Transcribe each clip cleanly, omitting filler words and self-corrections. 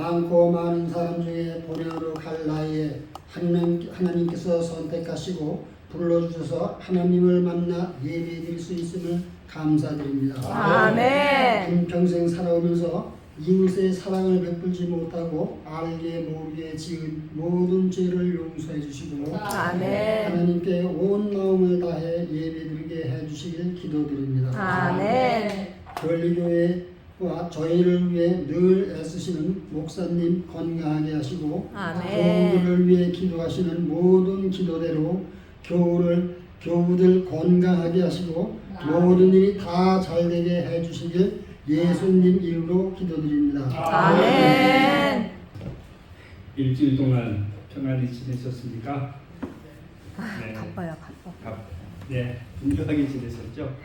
많고 많은 사람 중에 본향으로 갈 나이에 하나님께서 선택하시고 불러주셔서 하나님을 만나 예배드릴 수 있음을 감사드립니다. 아멘. 평생 살아오면서 이웃의 사랑을 베풀지 못하고 알게 모르게 지은 모든 죄를 용서해 주시고 아멘. 하나님께 온 마음을 다해 예배드리게 해주시길 기도드립니다. 아멘. 권리교회와 저희를 위해 늘 애쓰시는 목사님 건강하게 하시고 아멘. 교우들을 위해 기도하시는 모든 기도대로 교우들 건강하게 하시고 모든 일이 다 잘되게 해주시길 예수님 이름으로 기도드립니다. 아멘. 일주일 동안 평안히 지내셨습니까? 네. 바빠요, 바빠. 네, 분주하게 지내셨죠?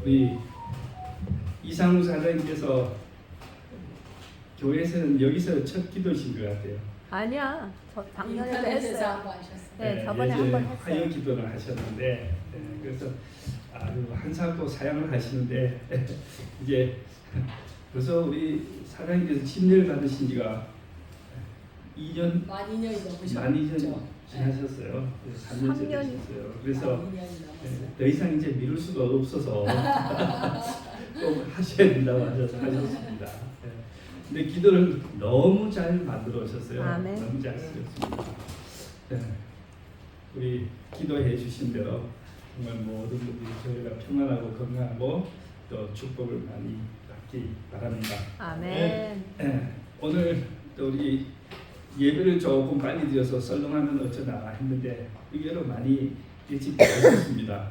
우리 이상우 사장님께서 교회에서는 여기서 첫 기도신 것 같아요. 아니야, 저 작년에도 인터넷에서 했어요. 한번 하셨어요. 네, 저번에 한 번 했어요. 화요 기도를 하셨는데 그래서 아주 한사코 사양을 하시는데 이제 벌써 우리 사장님께서 침례를 받으신 지가 2년 만 2년이 넘으셨죠. 만 2년 지나셨어요. 3년 지나셨어요. 그래서 만 2년이 넘었어요. 더 이상 이제 미룰 수가 없어서 꼭 하셔야 된다고 하셨습니다. 근데 기도를 너무 잘 만들어 오셨어요. 아멘. 너무 잘 쓰셨습니다. 우리 기도해 주신 대로 정말 모든 분들이 저희가 평안하고 건강하고 또 축복을 많이 받기 바랍니다. 아멘. 오늘 또 우리 예배를 조금 빨리 드려서 썰렁하면 어쩌나 했는데 의외로 많이 일찍 오셨습니다.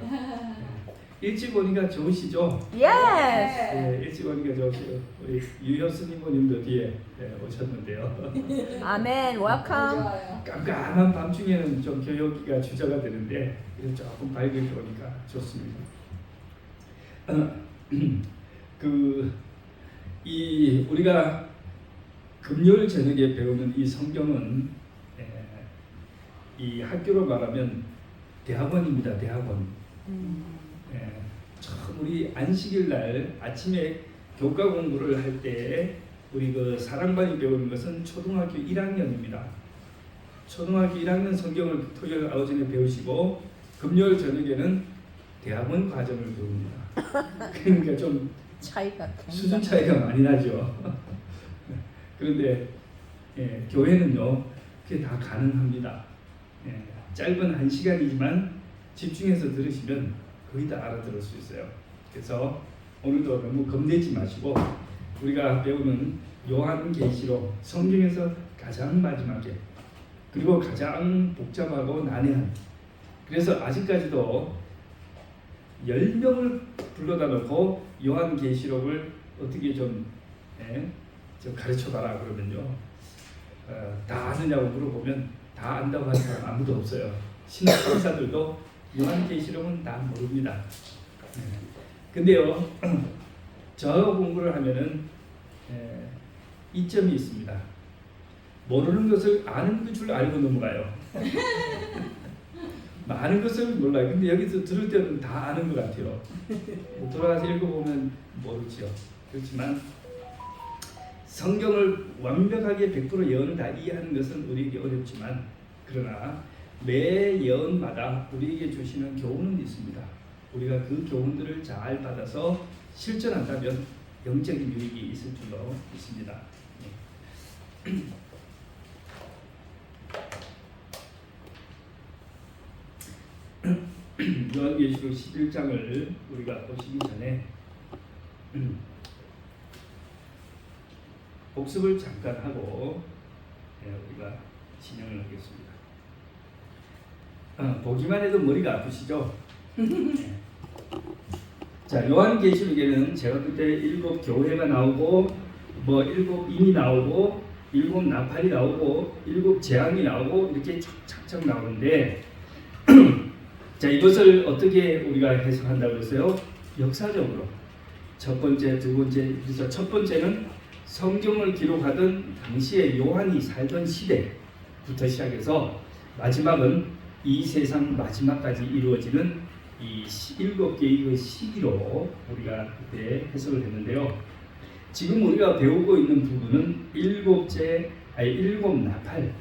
일찍 오니까 좋으시죠? 예스. 네, 일찍 오니까 좋으시죠. 우리 유효스 이모님도 뒤에 오셨는데요. 아멘. 웰컴. 좋아요. 깜깜한 밤중에는 좀 교육기가 주저가 되는데 조금 밝게 오니까 좋습니다. 우리가 금요일 저녁에 배우는 이 성경은 이 학교로 말하면 대학원입니다. 대학원. 처음 우리 안식일 날 아침에 교과 공부를 할 때 우리 그 사랑반이 배우는 것은 초등학교 1학년입니다. 초등학교 1학년 성경을 토요일 오전에 배우시고 금요일 저녁에는 대학원 과정을 배웁니다. 그러니까 좀 차이가 수준 차이가 많이 나죠. 그런데 교회는요 그게 다 가능합니다. 짧은 1시간이지만 집중해서 들으시면 거의 다 알아들을 수 있어요. 그래서 오늘도 너무 겁내지 마시고 우리가 배우는 요한계시록 성경에서 가장 마지막에 그리고 가장 복잡하고 난해한 그래서 아직까지도 10명을 불러다 놓고 요한계시록을 어떻게 좀 가르쳐봐라 그러면요 다 아느냐고 물어보면 다 안다고 하는 사람 아무도 없어요. 신학 박사들도 요한계시록은 다 모릅니다. 근데요 저 공부를 하면은 이점이 있습니다. 모르는 것을 아는 줄 알고 넘어가요. 많은 것을 몰라요. 근데 여기서 들을 때는 다 아는 것 같아요. 돌아가서 읽어보면 모르죠. 그렇지만 성경을 완벽하게 100% 예언을 다 이해하는 것은 우리에게 어렵지만 그러나 매 예언마다 우리에게 주시는 교훈은 있습니다. 우리가 그 교훈들을 잘 받아서 실천한다면 영적인 유익이 있을 줄로 믿습니다. 요한계시록 11장을 우리가 보시기 전에 복습을 잠깐 하고 우리가 진행을 하겠습니다. 보기만 해도 머리가 아프시죠? 자, 요한계시록에는 제가 그때 7 교회가 나오고 뭐 7 임이 나오고 7 나팔이 나오고 7 재앙이 나오고 이렇게 착착착 나오는데 자, 이것을 어떻게 우리가 해석한다고 했어요? 역사적으로 첫 번째, 두 번째, 그래서 첫 번째는 성경을 기록하던 당시에 요한이 살던 시대부터 시작해서 마지막은 이 세상 마지막까지 이루어지는 이 7개의 그 시기로 우리가 그때 해석을 했는데요. 지금 우리가 배우고 있는 부분은 일곱 나팔,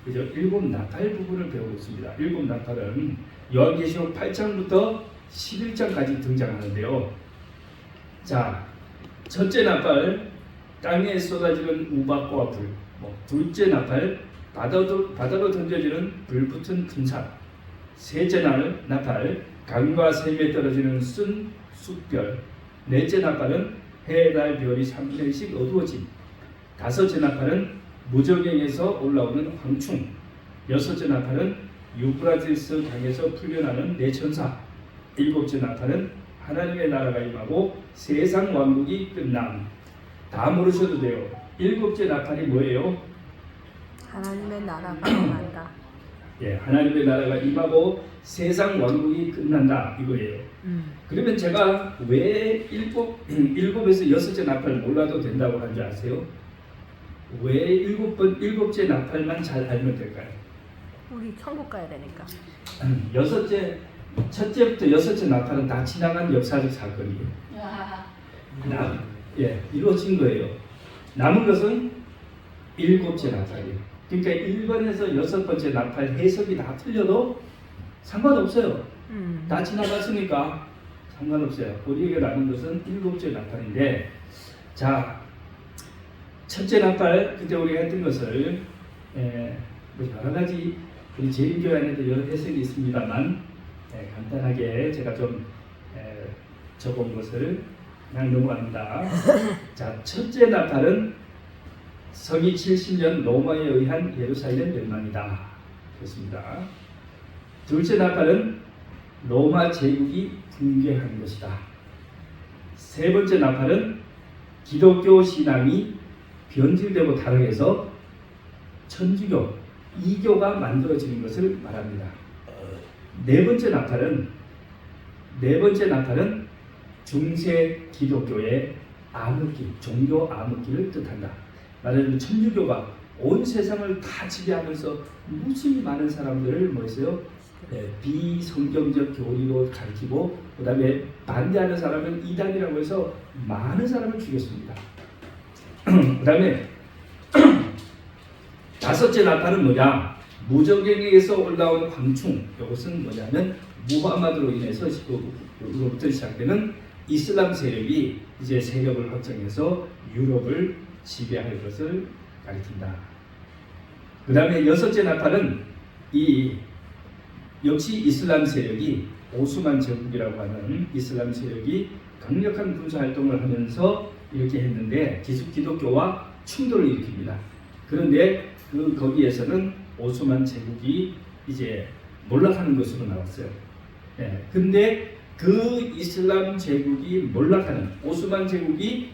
그죠? 일곱 나팔 부분을 배우고 있습니다. 일곱 나팔은 요한계시록 8장부터 11장까지 등장하는데요. 자, 첫째 나팔, 땅에 쏟아지는 우박과 불. 둘째 나팔, 바다로 던져지는 불붙은 큰 산. 셋째 나팔, 강과 샘에 떨어지는 쓴 숯별. 넷째 나팔은 해, 달, 별이 3분의 1씩 어두워짐. 다섯째 나팔은 무저갱에서 올라오는 황충. 여섯째 나팔은 유브라디스 강에서 풀려나는 네 천사. 일곱째 나팔은 하나님의 나라가 임하고 세상 왕국이 끝남. 다 모르셔도 돼요. 일곱째 나팔이 뭐예요? 하나님의 나라가 임한다. 예, 하나님의 나라가 임하고 세상 왕국이 끝난다 이거예요. 그러면 제가 왜 일곱에서 여섯째 나팔 몰라도 된다고 하는지 아세요? 왜 일곱째 나팔만 잘 알면 될까요? 우리 천국 가야 되니까. 첫째부터 여섯째 나팔은 다 지나간 역사적 사건이에요. 이루어진 거예요. 남은 것은 일곱째 나팔이에요. 그러니까 1번에서 여섯 번째 나팔 해석이 다 틀려도 상관없어요. 다 지나갔으니까 상관없어요. 우리에게 남은 것은 일곱째 나팔인데, 자, 첫째 나팔 그때 우리가 했던 것을 여러 가지 우리 재림교회 안에도 여러 해석이 있습니다만 간단하게 제가 좀 적어온 것을 그냥 넘어갑니다. 자, 첫째 나팔은 성이 70년 로마에 의한 예루살렘 멸망이다. 그렇습니다. 둘째 나팔은 로마 제국이 붕괴한 것이다. 세 번째 나팔은 기독교 신앙이 변질되고 타락해서 천주교, 이교가 만들어지는 것을 말합니다. 네 번째 나팔은 중세 기독교의 암흑기, 종교 암흑기를 뜻한다. 말하자면 천주교가 온 세상을 다 지배하면서 무수히 많은 사람들을 비성경적 교리로 가르치고, 그 다음에 반대하는 사람은 이단이라고 해서 많은 사람을 죽였습니다. 그 다음에 다섯째 나팔은 뭐냐? 무저갱에서 올라온 황충. 이것은 뭐냐면 무하마드로 인해서 그로부터 시작되는 이슬람 세력이 이제 세력을 확장해서 유럽을 지배할 것을 가리킨다. 그 다음에 여섯째 나팔은 역시 이슬람 세력이 오스만 제국이라고 하는 이슬람 세력이 강력한 군사 활동을 하면서 이렇게 했는데 기독교와 충돌을 일으킵니다. 그런데 거기에서는 오스만 제국이 이제 몰락하는 것으로 나왔어요. 근데 그 이슬람 제국이 오스만 제국이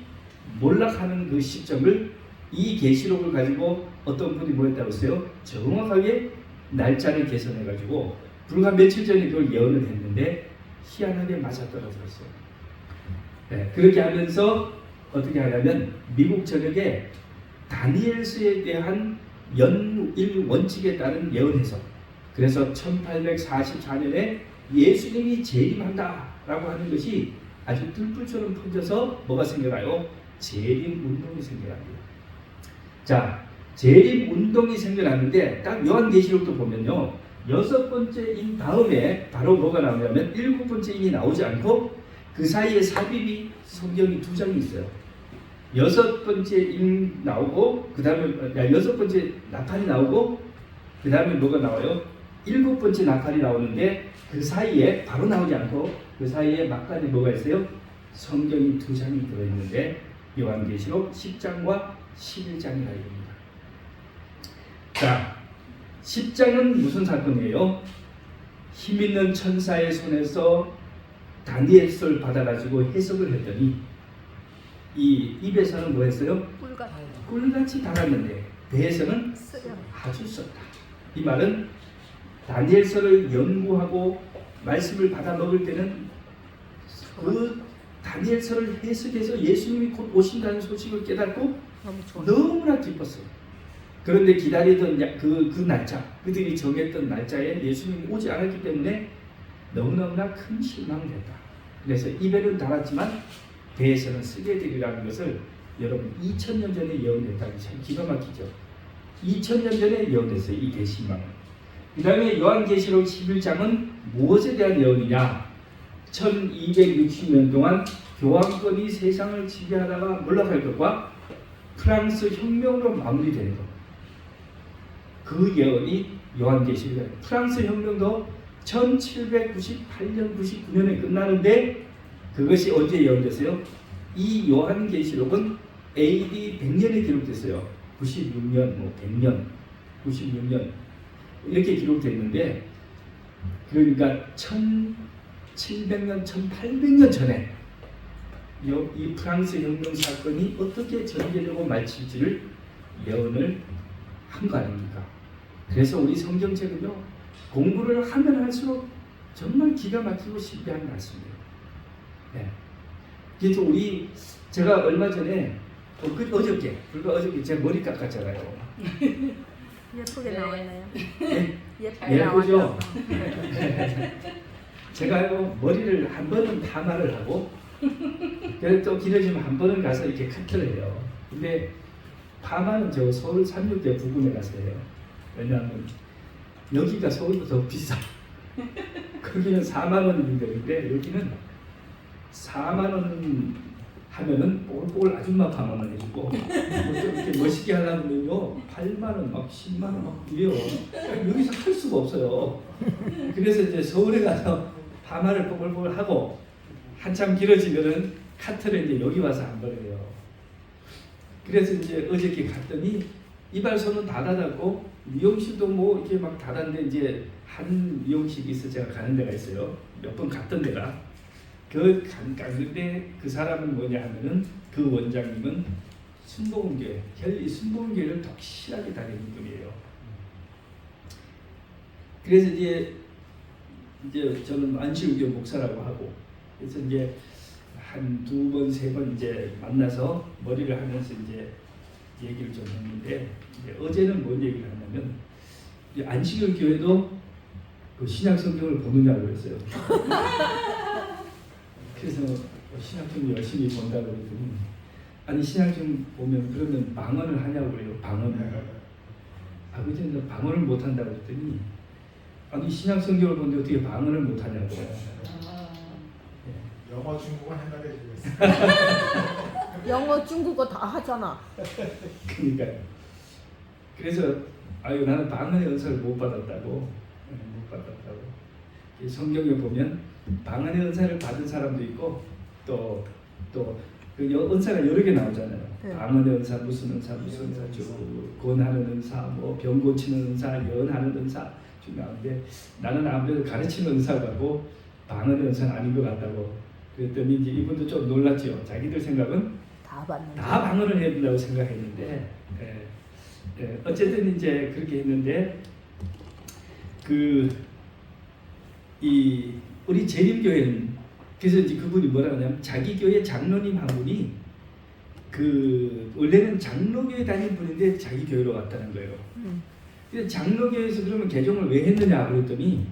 몰락하는 그 시점을 이 계시록을 가지고 어떤 분이 뭐 했다고 했어요? 정확하게 날짜를 계산해 가지고 불과 며칠 전에 그걸 예언을 했는데 희한하게 맞아떨어졌어요. 그렇게 하면서 어떻게 하냐면 미국 전역에 다니엘서에 대한 연일 원칙에 따른 예언 해석. 그래서 1844년에 예수님이 재림한다라고 하는 것이 아주 뜰불처럼 퍼져서 뭐가 생겨나요? 재림 운동이 생겨납니다. 자, 재림 운동이 생겨났는데 딱 요한계시록도 보면요, 여섯 번째 인 다음에 바로 뭐가 나오냐면 일곱 번째 인이 나오지 않고 그 사이에 삽입이 성경이 2장이 있어요. 여섯 번째 인 나오고 그 다음에 여섯 번째 나팔이 나오고 그 다음에 뭐가 나와요? 일곱 번째 나팔이 나오는데 그 사이에 바로 나오지 않고 그 사이에 막간에 뭐가 있어요? 성경이 2장이 들어있는데 요한계시록 10장과 11장이라 이겁니다. 자, 10장은 무슨 사건이에요? 힘있는 천사의 손에서 다니엘서를 받아가지고 해석을 했더니 이 입에서는 뭐 했어요? 꿀같이 달았는데 배에서는 아주 썼다. 이 말은 다니엘서를 연구하고 말씀을 받아 먹을 때는 그 다니엘서를 해석해서 예수님이 곧 오신다는 소식을 깨닫고 너무나 기뻤어요. 그런데 기다리던 그 날짜, 그들이 정했던 날짜에 예수님이 오지 않았기 때문에 너무너무나 큰 실망을 했다. 그래서 입에는 달았지만 배에서는 쓰게 되리라는 것을 여러분 2000년 전에 예언됐다니 참 기가 막히죠. 2000년 전에 예언됐어요. 이 대신망은. 그 다음에 요한계시록 11장은 무엇에 대한 예언이냐. 1260년 동안 교황권이 세상을 지배하다가 몰락할 것과 프랑스 혁명으로 마무리되는 것. 그 예언이 요한계시록이에요. 프랑스 혁명도 1798년, 99년에 끝나는데 그것이 언제 예언됐어요? 이 요한계시록은 AD 100년에 기록됐어요. 96년, 100년, 96년 이렇게 기록됐는데 그러니까 1700년, 1800년 전에 이 프랑스 혁명 사건이 어떻게 전개되고 마칠지를 예언을 한 거 아닙니까? 그래서 우리 성경책은요 공부를 하면 할수록 정말 기가 막히고 신비한 말씀이에요. 네. 그래서 제가 얼마 전에 어저께 제 머리 깎았잖아요. 예쁘게 네. 나왔네요. 네. 예쁘게 예쁘죠? 나왔어. 제가요 머리를 한 번은 파마를 하고 그래서 또 길어지면 한 번은 가서 이렇게 커트를 해요. 근데 파마는 저 서울 삼육대 부근에 가서 해요. 왜냐하면 여기가 서울보다 더 비싸. 거기는 4만 원이 되는데 여기는 4만 원 하면은 뽀글뽀글 아줌마 파마만 해주고 좀 이렇게 멋있게 하려면요 8만 원, 막 10만 원 막 이래요. 여기서 할 수가 없어요. 그래서 이제 서울에 가서 파마를 뽀글뽀글 하고 한참 길어지면은 카트를 이제 여기 와서 한 번 해요. 그래서 이제 어저께 갔더니 이발소는 다 닫았고 미용실도 뭐 이렇게 막 닫았는데 이제 한 미용실이 있어 제가 가는 데가 있어요. 몇 번 갔던 데가 갔는데 그 사람은 뭐냐 하면은 그 원장님은 순복음교회 이 순복음교회를 독실하게 다니는 분이에요. 그래서 이제 저는 안시우교 목사라고 하고 그래서 이제 한 2번, 3번 이제 만나서 머리를 하면서 이제 얘기를 좀 했는데 이제 어제는 뭔 얘기를 하냐면 안식일 교회도 그 신약 성경을 보느냐고 그랬어요. 그래서 신약성 열심히 본다고 그랬더니 아니 신약성 보면 그러면 방언을 하냐고 그래요. 방언을. 아버지는 방언을 못 한다고 그랬더니 아니 신약 성경을 보는데 어떻게 방언을 못 하냐고. 영어, 중국어 해나게 주겠어. 영어, 중국어 다 하잖아. 그러니까요. 그래서 아유 나는 방언의 은사를 못 받았다고. 못 받았다고. 성경에 보면 방언의 은사를 받은 사람도 있고 그 은사가 여러 개 나오잖아요. 네. 방언의 은사, 무슨 은사, 쭉 권하는 은사, 뭐 병 고치는 은사, 연하는 은사 쭉 나오는데 나는 아무래도 가르치는 은사가고 방언의 은사는 아닌 것 같다고. 그랬더니 이제 이분도 좀 놀랐죠. 자기들 생각은 다 봤는데. 다 방언을 해야 된다고 생각했는데 어쨌든 이제 그렇게 했는데 우리 재림교회는 그래서 이제 그분이 뭐라 하냐면 자기 교회 장로님 한 분이 원래는 장로교회 다닌 분인데 자기 교회로 왔다는 거예요. 그래서 장로교회에서 그러면 개종을 왜 했느냐 그랬더니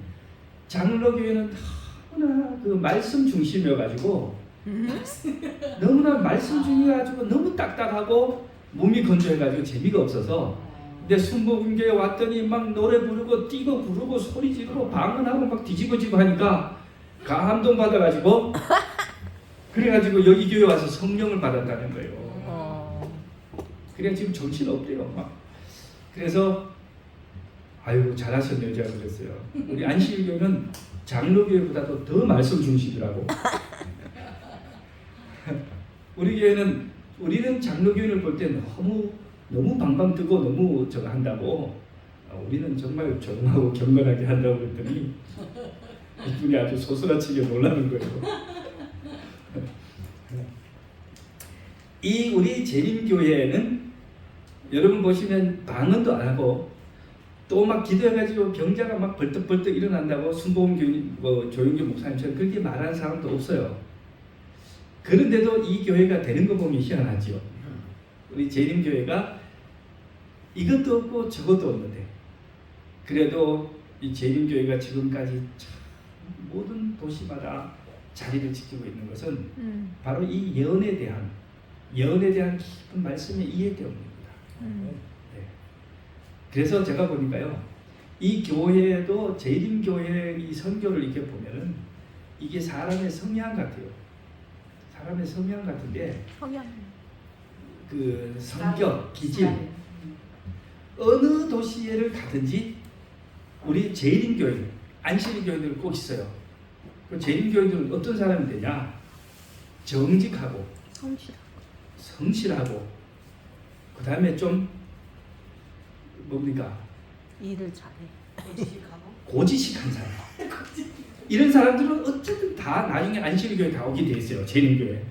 장로교회는 너무나 그 말씀 중심이어가지고 너무나 말씀 중이어가지고 너무 딱딱하고 몸이 건조해가지고 재미가 없어서 근데 순복음교회 왔더니 막 노래 부르고 뛰고 부르고 소리 지르고 방언하고 막 뒤집어지고 하니까 감동 받아가지고 그래가지고 여기 교회 와서 성령을 받았다는 거예요. 그래 지금 정신 없대요. 막 그래서 아유 잘하셨네요 제가 그랬어요. 우리 안식일교회는 장로교회보다도 더 말씀 중심이라고. 우리는 장로교회를 볼 때 너무 방방 뜨고 너무 저거 한다고 우리는 정말 조용하고 경건하게 한다고 그랬더니 이분이 아주 소스라치게 놀라는 거예요. 이 우리 재림교회는 여러분 보시면 방언도 안 하고 또 막 기도해가지고 병자가 막 벌떡벌떡 일어난다고 순복음교인 조용교 목사님처럼 그렇게 말하는 사람도 없어요. 그런데도 이 교회가 되는 거 보면 희한하죠. 우리 재림교회가 이것도 없고 저것도 없는데 그래도 이 재림교회가 지금까지 참 모든 도시마다 자리를 지키고 있는 것은 바로 이 예언에 대한 예언에 대한 깊은 말씀의 이해 때문입니다. 네. 그래서 제가 보니까요, 이 교회도 재림교회 이 선교를 이렇게 보면은 이게 사람의 성향 같아요. 사람의 성향 같은데 성향. 그 성격, 기질 어느 도시를 가든지 우리 재림교회, 안식일교회들은 꼭 있어요. 그 재림교회들은 어떤 사람이 되냐? 정직하고 성실하고 그 다음에 좀 뭡니까? 일을 잘해. 고지식한 사람. 이런 사람들은 어쨌든 다 나중에 안식일교회 다 오게 돼 있어요. 재림교회.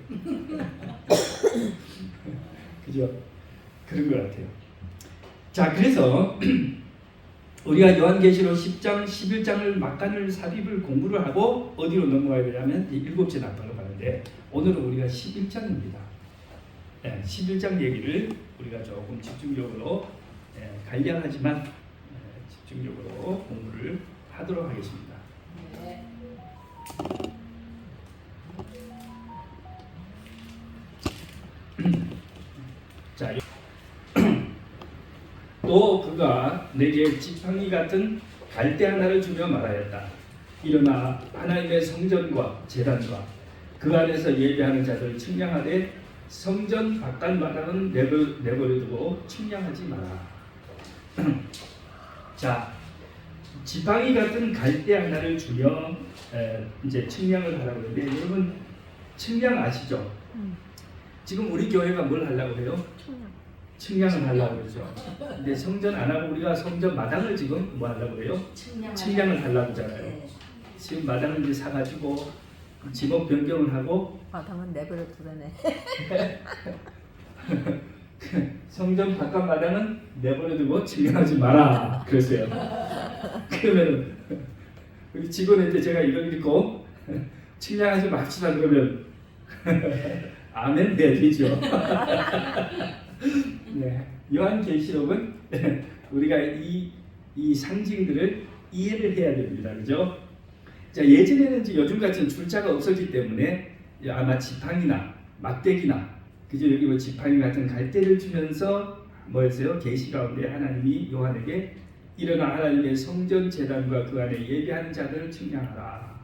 그죠? 그런 것 같아요. 자, 그래서 우리가 요한계시록 10장, 11장을 막간을 삽입을 공부를 하고 어디로 넘어가야 되냐면 일곱째 나팔로 가는데 오늘은 우리가 11장입니다. 네, 11장 얘기를 우리가 조금 집중적으로 간략하지만 집중적으로 공부를 하도록 하겠습니다. 네. 자, 또 그가 내게 지팡이 같은 갈대 하나를 주며 말하였다. 일어나 하나님의 성전과 제단과 그 안에서 예배하는 자들을 측량하되 성전 바깥 마당은 내버려두고 측량하지 마라. 자, 지팡이 같은 갈대 하나를 주며 이제 측량을 하라고 하는데 여러분 측량 아시죠? 지금 우리 교회가 뭘 하려고 해요? 측량을 하려고 그러죠. 근데 성전 안 하고 우리가 성전 마당을 지금 뭐 하려고 해요? 측량을 하려고 하잖아요. 네. 지금 마당을 이제 사가지고 지목 변경을 하고 마당은 내버려 두려네. 성전 바깥 마당은 내버려두고 측량하지 마라 그랬어요. 그러면은 우리 직원한테 제가 이걸 읽고 측량하지 맙시다 그러면 아멘 해야 되죠. 네, 요한계시록은 우리가 이 상징들을 이해를 해야 됩니다. 그죠? 자, 예전에는 이제 요즘 같은 줄자가 없었기 때문에 아마 지팡이나 막대기나 그죠? 여기 뭐 지팡이 같은 갈대를 주면서 뭐였어요? 계시 가운데 하나님이 요한에게 일어나 하나님의 성전 제단과 그 안에 예배하는 자들을 측량하라.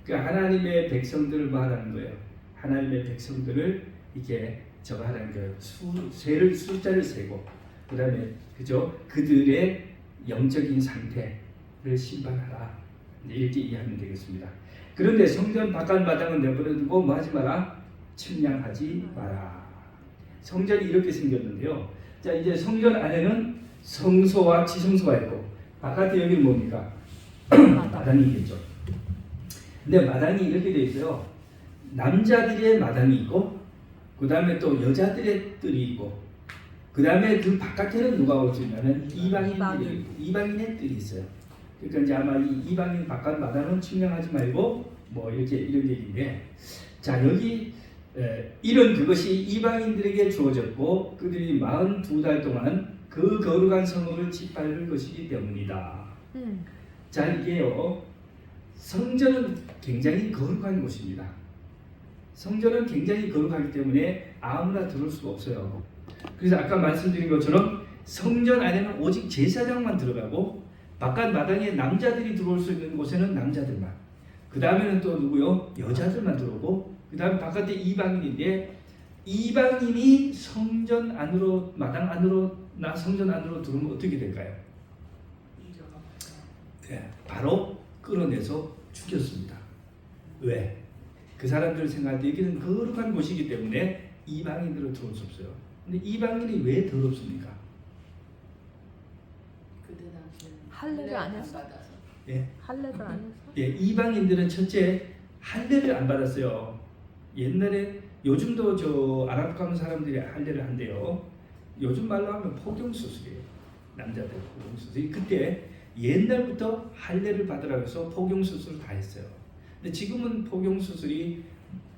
그 하나님의 백성들을 뭐 하라는 거예요? 하나님의 백성들을 이렇게 저거 하라는 거예요. 숫자를 세고 그 다음에 그죠? 그들의 영적인 상태를 심판하라. 이렇게 이해하면 되겠습니다. 그런데 성전 바깥 마당은 내버려두고 뭐 하지 마라? 측량하지 마라. 성전이 이렇게 생겼는데요. 자, 이제 성전 안에는 성소와 지성소가 있고 바깥에 여기는 뭡니까? 마당이겠죠. 근데 마당이 이렇게 돼 있어요. 남자들의 마당이 있고 그 다음에 또 여자들의 뜰이 있고 그 다음에 그 바깥에는 누가 오시냐면 이방인의 뜰이 있어요. 그러니까 이제 아마 이 이방인 바깥 마당은 측량하지 말고 뭐 이렇게 이런 얘기인데, 자 여기 이런 그것이 이방인들에게 주어졌고 그들이 42달 동안 그 거룩한 성읍을 짓밟을 것이기 때문이다. 자 이게요, 성전은 굉장히 거룩한 곳입니다. 성전은 굉장히 거룩하기 때문에 아무나 들어올 수가 없어요. 그래서 아까 말씀드린 것처럼 성전 안에는 오직 제사장만 들어가고 바깥 마당에 남자들이 들어올 수 있는 곳에는 남자들만, 그 다음에는 또 누구요? 여자들만 들어오고, 그 다음에 바깥에 이방인인데 이방인이 성전 안으로, 마당 안으로, 성전 안으로 들어오면 어떻게 될까요? 네, 바로 끌어내서 죽였습니다. 왜? 그 사람들 생각할 때 여기는 거룩한 곳이기 때문에 이방인들은 들어올 수 없어요. 근데 이방인이 왜 더럽습니까? 할례를 안 했어? 예. 할례를 안 했어? 예, 이방인들은 첫째 할례를 안 받았어요. 옛날에, 요즘도 저 아랍 가문 사람들이 할례를 한대요. 요즘 말로 하면 포경수술이에요. 남자들 포경수술. 그때 옛날부터 할례를 받으라고 해서 포경수술을 다 했어요. 근데 지금은 포경수술이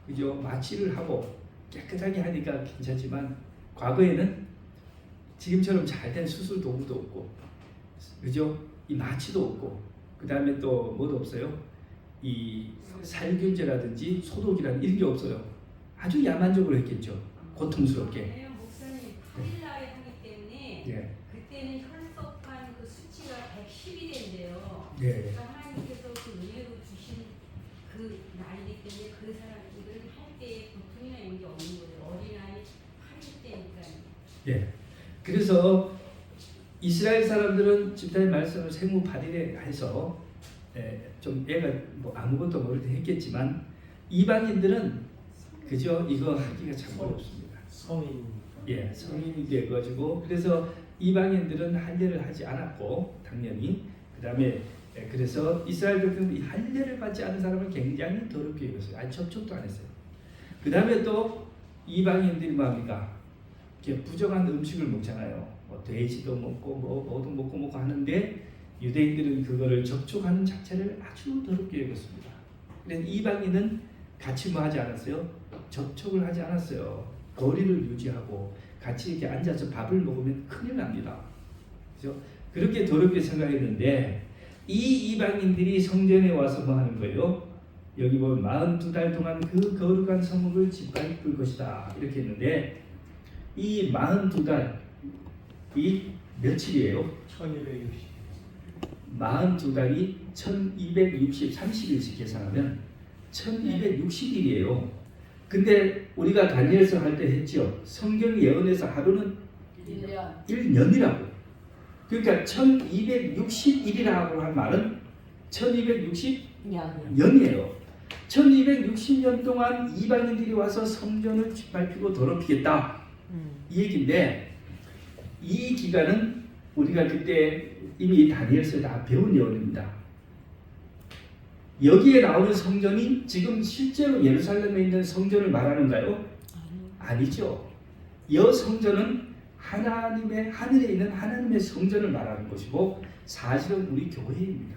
그죠, 마취를 하고 깨끗하게 하니까 괜찮지만 과거에는 지금처럼 잘된 수술 도구도 없고, 그죠, 이 마취도 없고, 그 다음에 또 뭐도 없어요. 이 살균제라든지 소독이라는 이런 게 없어요. 아주 야만적으로 했겠죠. 고통스럽게. 왜냐면 목사님 8일 날에 하기 때문에 예. 그때는 혈속한 그 수치가 110이 된대요. 예. 그러니까 하나님께서 그 은혜로 주신 그 날이기 때문에 그 사람들은 할 때에 고통이나 이런 게 없는 거예요. 어린아이 8일 때니까요. 예. 그래서 이스라엘 사람들은 집사님 말씀을 생후 8일에 해서 좀 애가 뭐 아무것도 모를 때 했겠지만 이방인들은 그저 이거 하기가 참 어렵습니다. 성인. 예, 성인이 돼가지고 그래서 이방인들은 할례를 하지 않았고 당연히 그다음에 그래서 이스라엘 백성들은 이 할례를 받지 않은 사람을 굉장히 더럽게 여겼어요. 아니 접촉도 안 했어요. 그다음에 또 이방인들이 뭡니까? 이렇게 부정한 음식을 먹잖아요. 뭐 돼지도 먹고 뭐도 먹고 하는데 유대인들은 그거를 접촉하는 자체를 아주 더럽게 여겼습니다. 그래서 이방인은 같이 뭐 하지 않았어요? 접촉을 하지 않았어요. 거리를 유지하고 같이 이렇게 앉아서 밥을 먹으면 큰일 납니다. 그죠? 그렇게 더럽게 생각했는데 이 이방인들이 성전에 와서 뭐 하는 거예요? 여기 보면 42달 동안 그 거룩한 성읍을 짓밟을 것이다 이렇게 했는데 이 42달 이 며칠이에요? 1260. 42달이 1260, 30일씩 계산하면 1260일이에요. 근데 우리가 다니엘서 할 때 했죠. 성경 예언에서 하루는 1년. 1년이라고. 그러니까 1261이라고 한 말은 1260년이에요. 1260년 동안 이방인들이 와서 성전을 짓밟히고 더럽히겠다. 이 얘기인데 이 기간은 우리가 그때 이미 다니엘서 다 배운 예언입니다. 여기에 나오는 성전이 지금 실제로 예루살렘에 있는 성전을 말하는가요? 아니죠. 이 성전은 하나님의 하늘에 있는 하나님의 성전을 말하는 것이고 사실은 우리 교회입니다.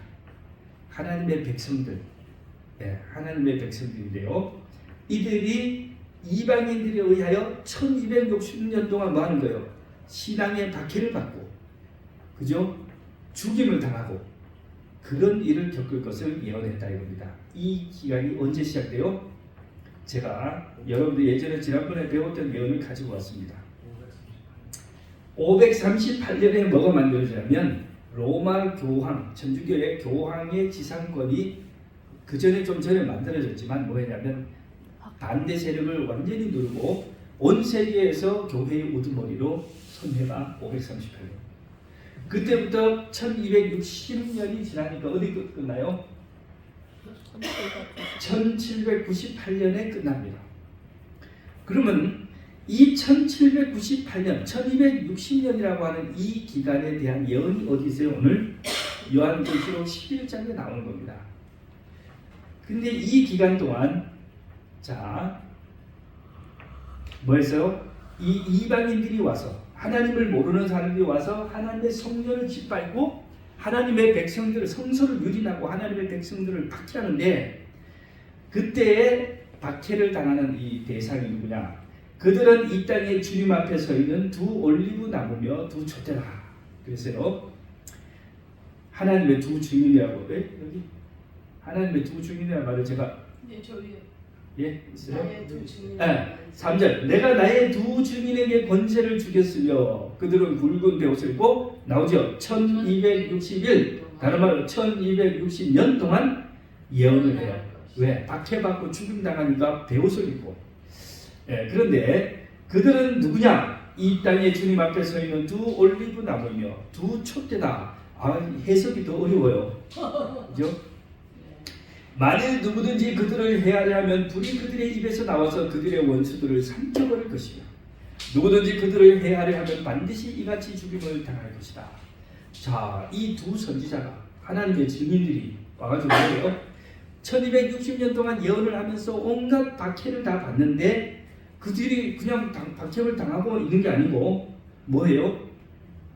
하나님의 백성들, 하나님의 백성들인데요. 이들이 이방인들에 의하여 1260년 동안 뭐 하는 거예요? 신앙의 박해를 받고, 그죠? 죽임을 당하고 그런 일을 겪을 것을 예언했다 이겁니다. 이 기간이 언제 시작돼요? 제가 여러분들 예전에 지난번에 배웠던 예언을 가지고 왔습니다. 538년에 뭐가 만들어지냐면 로마 교황, 천주교의 교황의 지상권이 그 전에 좀 전에 만들어졌지만 뭐냐면 반대 세력을 완전히 누르고 온 세계에서 교회의 우두머리로 선회가 538년. 그때부터 1260년이 지나니까 어디 끝나요? 1798년에 끝납니다. 그러면 이 1798년, 1260년이라고 하는 이 기간에 대한 예언이 어디 있어요? 오늘 요한계시록 11장에 나오는 겁니다. 근데 이 기간 동안 자 뭐였어요? 이 이방인들이 와서 하나님을 모르는 사람들이 와서 하나님의 성전을 짓밟고 하나님의 백성들을 성소를 유린하고 하나님의 백성들을 박해하는데 그때에 박해를 당하는 이 대상이 누구냐? 그들은 이 땅에 주님 앞에 서 있는 두 올리브 나무며 두 촛대라. 그래서요 하나님의 두 증인이라고 여기 하나님의 두 증인이라는 말을 제가 있어요? 나의 두 증인. 3절 내가 나의 두 증인에게 권세를 주겠으며 그들은 굵은 베옷을 입고 나오죠. 1261 다른 말로 1260년 동안 예언을 해요. 왜? 박해받고 죽임당하니까 베옷을 입고. 그런데 그들은 누구냐? 이 땅에 주님 앞에 서 있는 두 올리브 나무며 두 촛대다. 해석이 더 어려워요. 그죠? 만일 누구든지 그들을 해하려 하면 불이 그들의 입에서 나와서 그들의 원수들을 삼켜버릴 것이며 누구든지 그들을 해하려 하면 반드시 이같이 죽임을 당할 것이다. 자, 이 두 선지자가 하나님의 증인들이 와가지고 뭐예요? 1260년 동안 예언을 하면서 온갖 박해를 다 받는데 그들이 그냥 박해를 당하고 있는 게 아니고 뭐예요?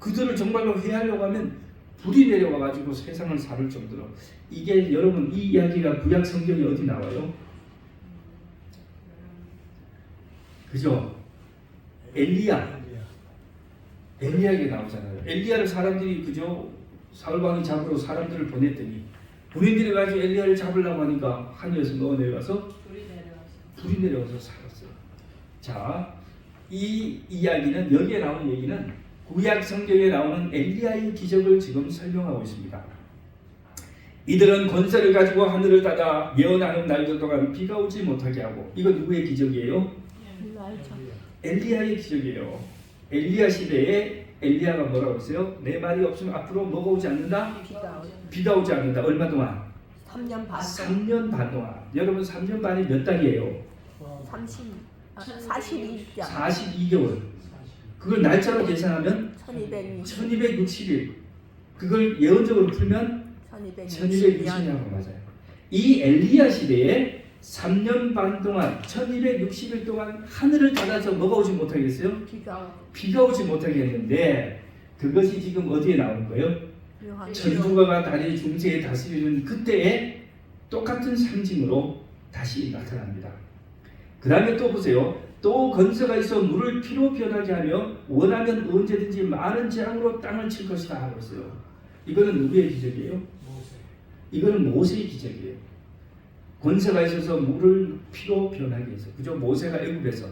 그들을 정말로 해하려고 하면 불이 내려와가지고 세상을 살을 정도로 이게 여러분 이 이야기가 구약 성경에 어디 나와요? 그죠? 엘리야에게 나오잖아요. 엘리야를 사람들이 그죠? 사울왕이 잡으러 사람들을 보냈더니 군인들이 가지고 엘리야를 잡으려고 하니까 하늘에서 넣어 내려가서 불이 내려와서 살았어요. 자, 이 이야기는 여기에 나오는 얘기는 구약 성경에 나오는 엘리야의 기적을 지금 설명하고 있습니다. 이들은 권세를 가지고 하늘을 닫아 예언하는 날들 동안 비가 오지 못하게 하고 이거 누구의 기적이에요? 엘리야죠. 엘리야의 기적이에요. 엘리야 시대에 엘리야가 뭐라고 했어요? 내 말이 없으면 앞으로 뭐가 오지 않는다? 비가 오지 않는다. 얼마 동안? 3년 반. 3년 반 동안. 여러분 3년 반이 몇 달이에요? 42장. 42개월. 그걸 날짜로 계산하면 1260일. 그걸 예언적으로 풀면 1260년으로 맞아요. 이 엘리야 시대에 3년 반 동안 1260일 동안 하늘을 닫아서 뭐가 오지 못하겠어요? 비가 오지 못하게 했는데 그것이 지금 어디에 나온 거예요? 전두가가 다리 중세에 다스리는 그때의 똑같은 상징으로 다시 나타납니다. 그 다음에 또 보세요. 또 건세가 있어 물을 피로 변하게 하며 원하면 언제든지 많은 재앙으로 땅을 칠 것이다 하고 있어요. 이거는 누구의 기적이에요? 모세. 이거는 모세의 기적이에요. 권세가 있어서 물을 피로 변하게 해서 그죠? 모세가 애굽에서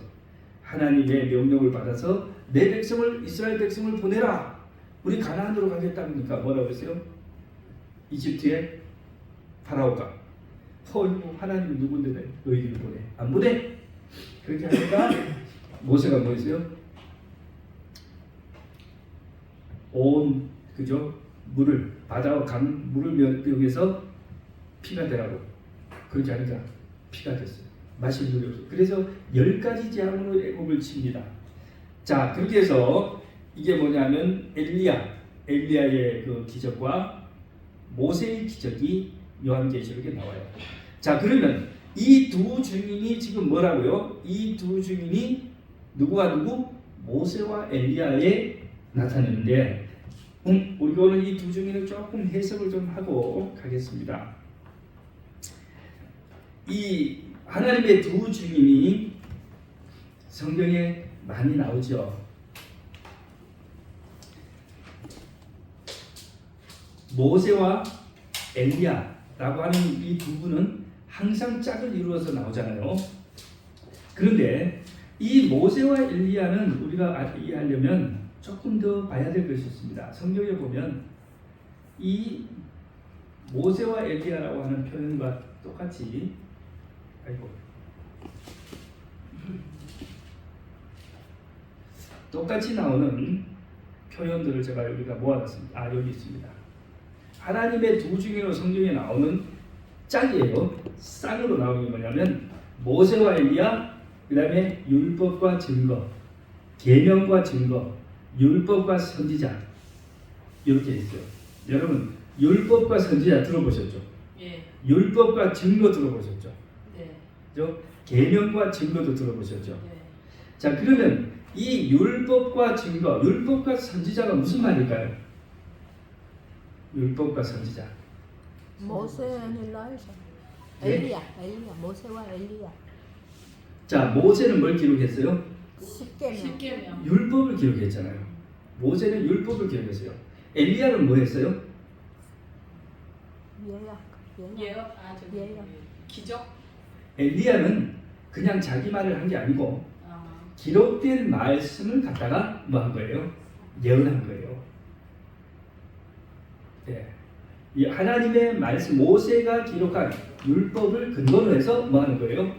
하나님의 명령을 받아서 내 백성을 이스라엘 백성을 보내라. 우리 가나안으로 가겠다니까 뭐라고 했어요? 이집트의 파라오가 하나님 누군데 너희들 보내? 안 보내? 그렇게 하니까 모세가 뭐 했어요? 온 그죠? 물을 바다와 강 물을 비워서 피가 되라고 그렇게 하니까 피가 됐어요. 마실 물이 없어요. 그래서 10가지 재앙으로 애굽을 칩니다. 자 그렇게 해서 이게 뭐냐면 엘리야의 그 기적과 모세의 기적이 요한계시록에 나와요. 자 그러면 이 두 증인이 지금 뭐라고요? 이 두 증인이 누구와 누구? 모세와 엘리야에 나타내는데 우리가 오늘 이 두 증인을 조금 해석을 좀 하고 가겠습니다. 이 하나님의 두 증인이 성경에 많이 나오죠. 모세와 엘리야라고 하는 이 두 분은 항상 짝을 이루어서 나오잖아요. 그런데 이 모세와 엘리야는 우리가 이해하려면 조금 더 봐야 될 것이 있습니다. 성경에 보면 이 모세와 엘리야라고 하는 표현과 똑같이 똑같이 나오는 표현들을 제가 여기다 모아놨습니다. 여기 있습니다. 하나님의 두 증인으로 성경에 나오는 짝이에요. 쌍으로 나오는 게 뭐냐면 모세와 엘리야, 그 다음에 율법과 증거, 계명과 증거, 율법과 선지자 이렇게 있어요. 여러분 율법과 선지자 들어보셨죠? 예. 율법과 증거 들어보셨죠? 네. 그죠? 계명과 증거도 들어보셨죠? 네. 자 그러면 이 율법과 증거, 율법과 선지자가 무슨 말일까요? 율법과 선지자. 모세는 엘리야죠. 네? 엘리야, 모세와 엘리야. 자 모세는 뭘 기록했어요? 10계명. 율법을 기록했잖아요. 모세는 율법을 기록했어요. 엘리야는 뭐 했어요? 예약. 예약. 기적? 엘리야는 그냥 자기 말을 한 게 아니고 기록된 말씀을 갖다가 뭐 한 거예요? 예언한 거예요. 네. 이 하나님의 말씀, 모세가 기록한 율법을 근거로 해서 뭐 하는 거예요?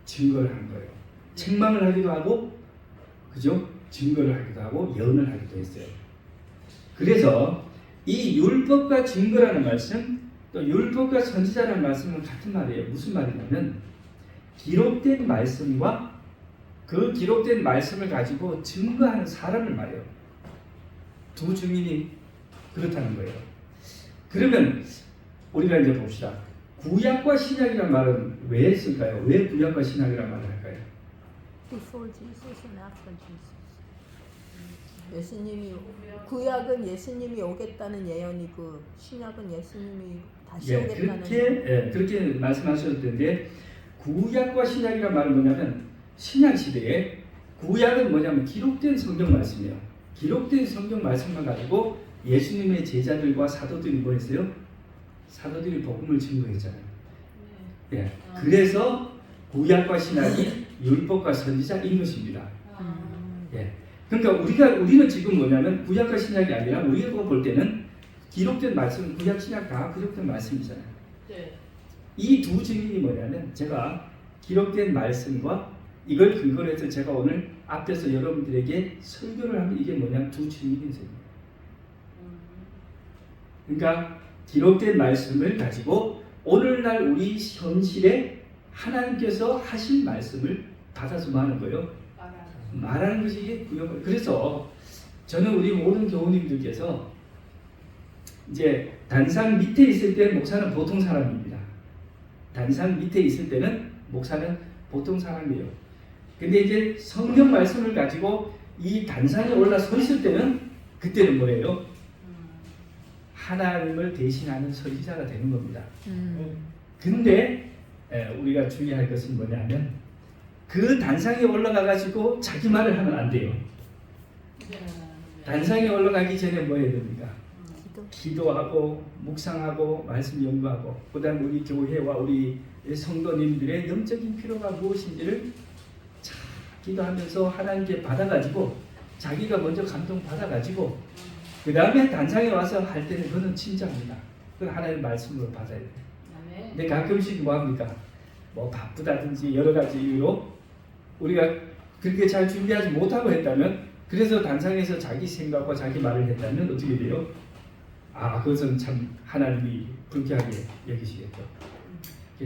증거를 한 거예요. 책망을 하기도 하고, 그죠? 증거를 하기도 하고, 예언을 하기도 했어요. 그래서 이 율법과 증거라는 말씀, 또 율법과 선지자라는 말씀은 같은 말이에요. 무슨 말이냐면 기록된 말씀과 그 기록된 말씀을 가지고 증거하는 사람을 말해요. 두 증인이 그렇다는 거예요. 그러면 우리가 이제 봅시다. 구약과 신약이라는 말은 왜 쓸까요? 왜 구약과 신약이라는 말을 할까요? Before Jesus and after Jesus. 예수님이 구약은 예수님이 오겠다는 예언이고 신약은 예수님이 다시 오겠다는 그렇게 말씀하셨을 텐데 구약과 신약이라는 말은 뭐냐면 신약 시대에 구약은 뭐냐면 기록된 성경 말씀이에요. 기록된 성경 말씀만 가지고 예수님의 제자들과 사도들이 뭐 했어요? 사도들이 복음을 증거했잖아요. 그래서 구약과 신약이 율법과 선지자인 것입니다. 예. 그러니까 우리는 지금 뭐냐면 구약과 신약이 아니라 우리가 볼 때는 기록된 말씀, 구약 신약 다 기록된 말씀이잖아요. 네. 이 두 증인이 뭐냐면 제가 기록된 말씀과 이걸 근거로 해서 제가 오늘 앞에서 여러분들에게 설교를 하면 이게 뭐냐면 두 증인이 있어요. 그러니까 기록된 말씀을 가지고 오늘날 우리 현실에 하나님께서 하신 말씀을 받아서 뭐 하는 거예요? 말하는 것이 이게 구약. 그래서 저는 우리 모든 교우님들께서 이제 단상 밑에 있을 때 목사는 보통 사람입니다. 단상 밑에 있을 때는 목사는 보통 사람이에요. 근데 이제 성경 말씀을 가지고 이 단상에 올라 서 있을 때는 그때는 뭐예요? 하나님을 대신하는 선지자가 되는 겁니다. 근데 우리가 주의할 것은 뭐냐면 그 단상에 올라가 가지고 자기 말을 하면 안 돼요. 단상에 올라가기 전에 뭐 해야 됩니까? 기도하고 묵상하고 말씀 연구하고 그다음 우리 교회와 우리 성도님들의 영적인 필요가 무엇인지를 잘 기도하면서 하나님께 받아가지고 자기가 먼저 감동 받아가지고 그 다음에 단상에 와서 할 때는 그거는 진짜입니다. 그건 하나님의 말씀으로 받아야 돼요. 근데 가끔씩 뭐합니까? 뭐 바쁘다든지 여러 가지 이유로 우리가 그렇게 잘 준비하지 못하고 했다면 그래서 단상에서 자기 생각과 자기 말을 했다면 어떻게 돼요? 그것은 참 하나님이 불쾌하게 여기시겠죠.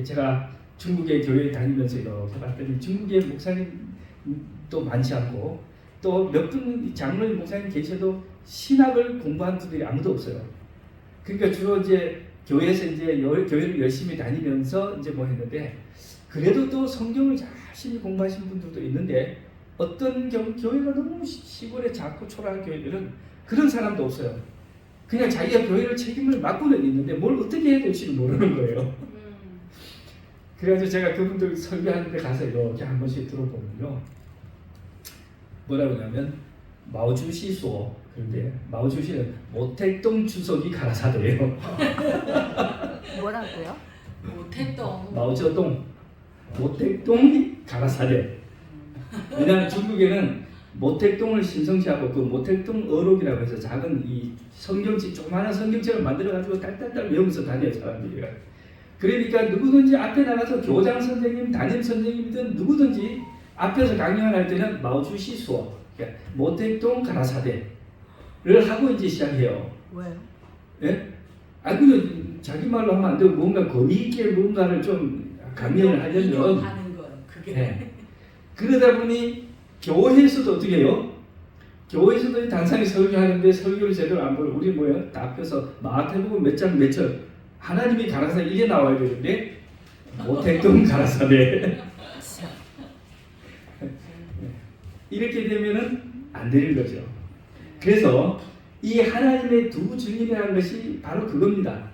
제가 중국의 교회에 다니면서 이렇게 봤더니 중국의 목사님도 많지 않고 또 몇 분 장로님 목사님 계셔도 신학을 공부한 분들이 아무도 없어요. 그러니까 주로 이제 교회에서 이제 교회를 열심히 다니면서 이제 뭐 했는데 그래도 또 성경을 열심히 공부하신 분들도 있는데 어떤 경우 교회가 너무 시골에 작고 초라한 교회들은 그런 사람도 없어요. 그냥 자기가 교회를 책임을 맡고는 있는데 뭘 어떻게 해야 될지를 모르는 거예요. 그래가지고 제가 그분들 설교하는 데 가서 이렇게 한 번씩 들어보면요. 뭐라고 하냐면 마오주시소. 그런데 마오주시는 모택동 주석이 가라사대예요. 뭐라고요? 모택동. 마오쩌동 모택동이 가라사대. 왜냐하면 중국에는 모택동을 신성시하고 그 모택동 어록이라고 해서 작은 이 성경책 조그마한 성경책을 만들어가지고 딸딸딸 외우면서 다녀요 사람들이. 그러니까 누구든지 앞에 나가서 교장 선생님, 담임 선생님이든 누구든지 앞에서 강연을 할 때는 마오주시소, 그러니까 모택동 가라사대를 하고 이제 시작해요. 왜요? 예? 근데 자기 말로 하면 안 되고 뭔가 권위 있게 뭔가를 좀 강연을 하려면 하는 건 그게. 예. 그러다 보니 교회에서도 어떻게 해요? 교회에서도 단상에 설교하는데 설교를 제대로 안 보고 우리 뭐예요? 다 앞에서 마태복음 몇 장 몇 절 하나님이 가라사대 이게 나와야 되는데 모택동 가라사대 이렇게 되면은 안 되는 거죠. 그래서 이 하나님의 두 증인이라는 것이 바로 그겁니다.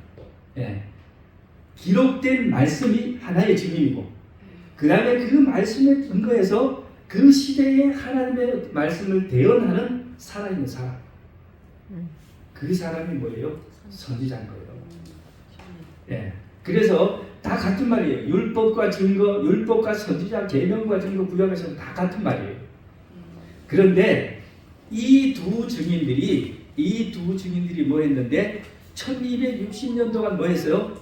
예. 기록된 말씀이 하나의 증인이고 그 다음에 그 말씀에 근거해서 그 시대에 하나님의 말씀을 대언하는 살아있는 사람. 그 사람이 뭐예요? 선지자인 거예요. 예. 그래서 다 같은 말이에요. 율법과 증거, 율법과 선지자, 계명과 증거, 구약에서는 다 같은 말이에요. 그런데 이 두 증인들이 뭐 했는데 1260년 동안 뭐 했어요?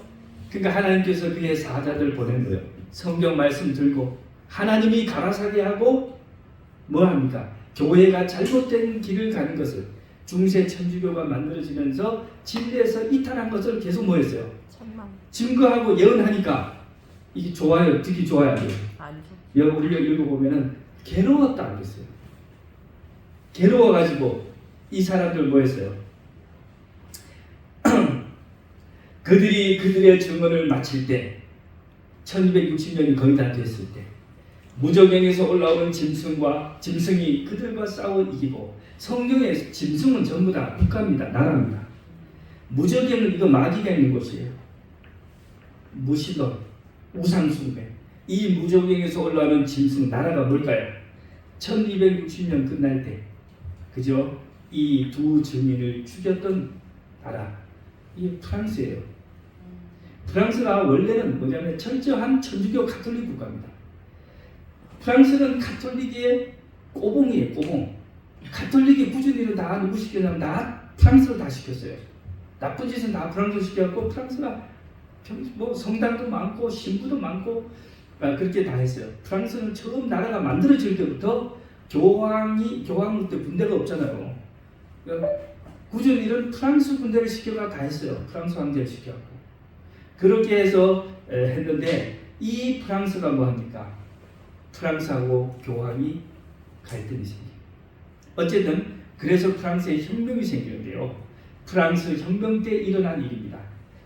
그러니까 하나님께서 그의 사자들 보낸 거예요. 성경 말씀 들고 하나님이 가라사대 하고 뭐 합니까? 교회가 잘못된 길을 가는 것을 중세 천주교가 만들어지면서 진리에서 이탈한 것을 계속 뭐 했어요? 증거하고 예언하니까 이게 좋아요. 듣기 좋아요. 안 우리가 읽어보면은 괴로웠다 그랬어요. 괴로워가지고 이 사람들 뭐 했어요? 그들이 그들의 증언을 마칠 때 1260년이 거의 다 됐을 때 무저갱에서 올라오는 짐승이 그들과 싸워 이기고 성경의 짐승은 전부 다 국가입니다. 나라입니다. 무저갱은 이거 마귀가 있는 곳이에요. 무신론, 우상숭배. 이 무저갱에서 올라오는 짐승 나라가 뭘까요? 1260년 끝날 때 그죠? 이 두 증인을 죽였던 나라 이게 프랑스예요. 프랑스가 원래는 뭐냐면 철저한 천주교 가톨릭 국가입니다. 프랑스는 가톨릭의 꼬봉이에요, 꼬봉. 가톨릭이 꾸준히 일을 다 누구 시켰냐면 다 프랑스로 다 시켰어요. 나쁜 짓은 다 프랑스로 시켜갖고 프랑스가 뭐 성당도 많고 신부도 많고 그렇게 다 했어요. 프랑스는 처음 나라가 만들어질 때부터 교황 때 군대가 없잖아요. 그러니까 꾸준히 일은 프랑스 군대를 시켜가 다 했어요. 프랑스 황제를 시켜갖고 그렇게 해서 했는데 이 프랑스가 뭐합니까? 프랑스하고 교황이 갈등이 생겨요. 어쨌든 그래서 프랑스에 혁명이 생기는데요. 프랑스 혁명 때 일어난 일입니다.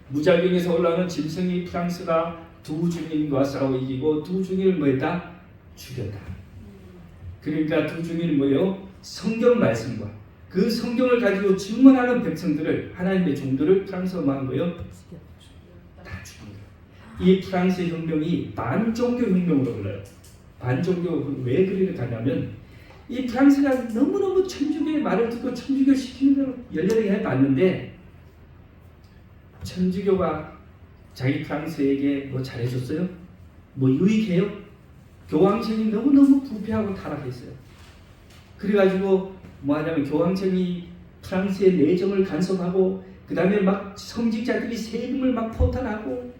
무작위에서 올라오는 짐승이 프랑스가 두 중인과 싸워 이기고 두 중인을 뭐했다? 죽였다. 그러니까 두 중인은 뭐예요? 성경 말씀과 그 성경을 가지고 증언하는 백성들을 하나님의 종들을 프랑스가 뭐 한 거예요? 다 죽인 거예요. 이 프랑스 혁명이 반종교 혁명으로 불러요. 반종교 왜 그리를 가냐면 이 프랑스가 너무너무 천주교의 말을 듣고 천주교 시키는 대로 열렬하게 해봤는데 천주교가 자기 프랑스에게 뭐 잘해줬어요? 뭐 유익해요? 교황청이 너무너무 부패하고 타락했어요. 그래가지고 뭐 하냐면 교황청이 프랑스의 내정을 간섭하고 그 다음에 막 성직자들이 세금을 막 포탈하고